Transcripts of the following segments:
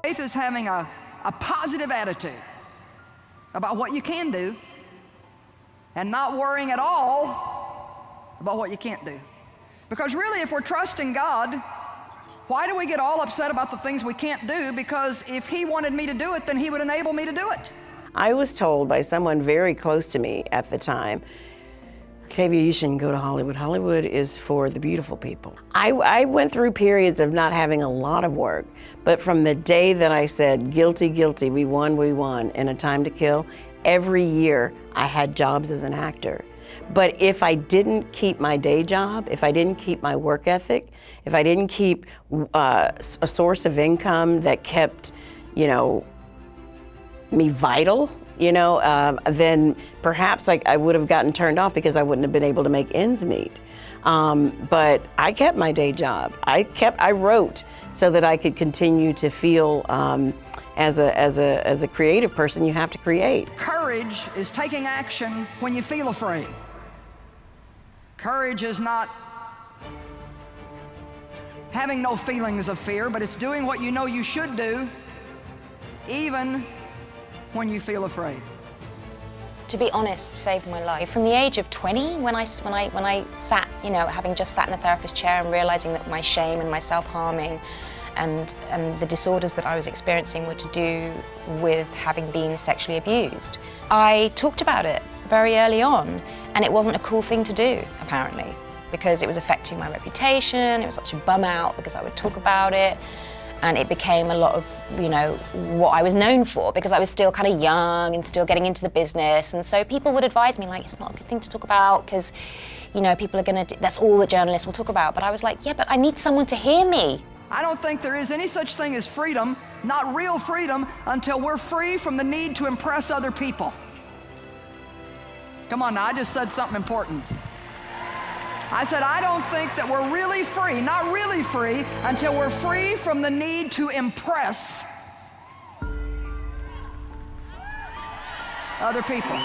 Faith is having a positive attitude about what you can do and not worrying at all about what you can't do. Because really, if we're trusting God, why do we get all upset about the things we can't do? Because if He wanted me to do it, then He would enable me to do it. I was told by someone very close to me at the time, Octavia, you shouldn't go to Hollywood. Hollywood is for the beautiful people. I went through periods of not having a lot of work, but from the day that I said, guilty, guilty, we won, and A Time to Kill, every year I had jobs as an actor. But if I didn't keep my day job, if I didn't keep my work ethic, if I didn't keep a source of income that kept, me vital, then perhaps I would have gotten turned off because I wouldn't have been able to make ends meet. But I kept my day job. I wrote so that I could continue to feel as a creative person, you have to create. Courage is taking action when you feel afraid. Courage is not having no feelings of fear, but it's doing what you know you should do, even when you feel afraid. To be honest, saved my life. From the age of 20, when I sat, having just sat in a therapist chair and realizing that my shame and my self-harming and the disorders that I was experiencing were to do with having been sexually abused, I talked about it very early on, and it wasn't a cool thing to do, apparently, because it was affecting my reputation. It was such a bum out because I would talk about it. And it became a lot of, what I was known for, because I was still kind of young and still getting into the business. And so people would advise me, like, it's not a good thing to talk about because, people are going to, that's all that journalists will talk about. But I was like, yeah, but I need someone to hear me. I don't think there is any such thing as freedom, not real freedom, until we're free from the need to impress other people. Come on now, I just said something important. I said, I don't think that we're really free, not really free, until we're free from the need to impress other people.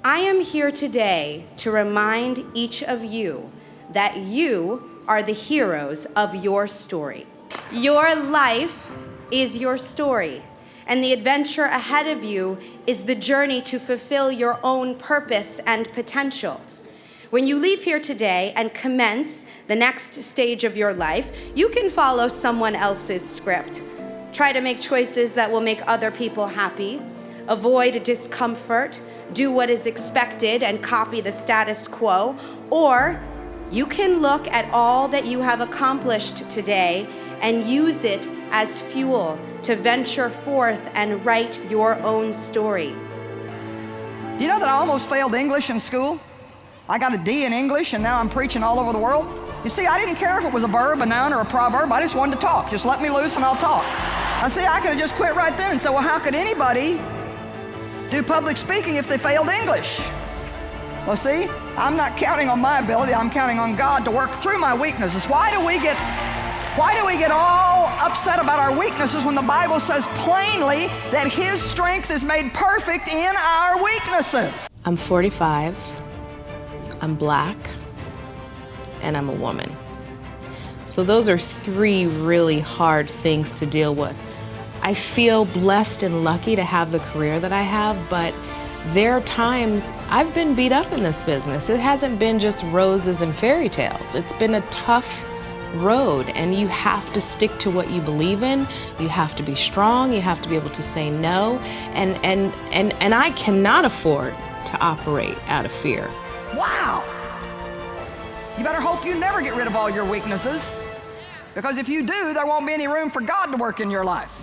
I am here today to remind each of you that you are the heroes of your story. Your life is your story, and the adventure ahead of you is the journey to fulfill your own purpose and potentials. When you leave here today and commence the next stage of your life, you can follow someone else's script. Try to make choices that will make other people happy, avoid discomfort, do what is expected and copy the status quo, or you can look at all that you have accomplished today and use it as fuel to venture forth and write your own story. Do you know that I almost failed English in school? I got a D in English, and now I'm preaching all over the world. You see, I didn't care if it was a verb, a noun, or a proverb. I just wanted to talk. Just let me loose and I'll talk. I see, I could have just quit right then and said, well, how could anybody do public speaking if they failed English? Well, see, I'm not counting on my ability. I'm counting on God to work through my weaknesses. Why do we get all upset about our weaknesses when the Bible says plainly that His strength is made perfect in our weaknesses? I'm 45. I'm Black, and I'm a woman. So those are three really hard things to deal with. I feel blessed and lucky to have the career that I have, but there are times I've been beat up in this business. It hasn't been just roses and fairy tales. It's been a tough road, and you have to stick to what you believe in. You have to be strong. You have to be able to say no, and I cannot afford to operate out of fear. Wow! You better hope you never get rid of all your weaknesses, because if you do, there won't be any room for God to work in your life.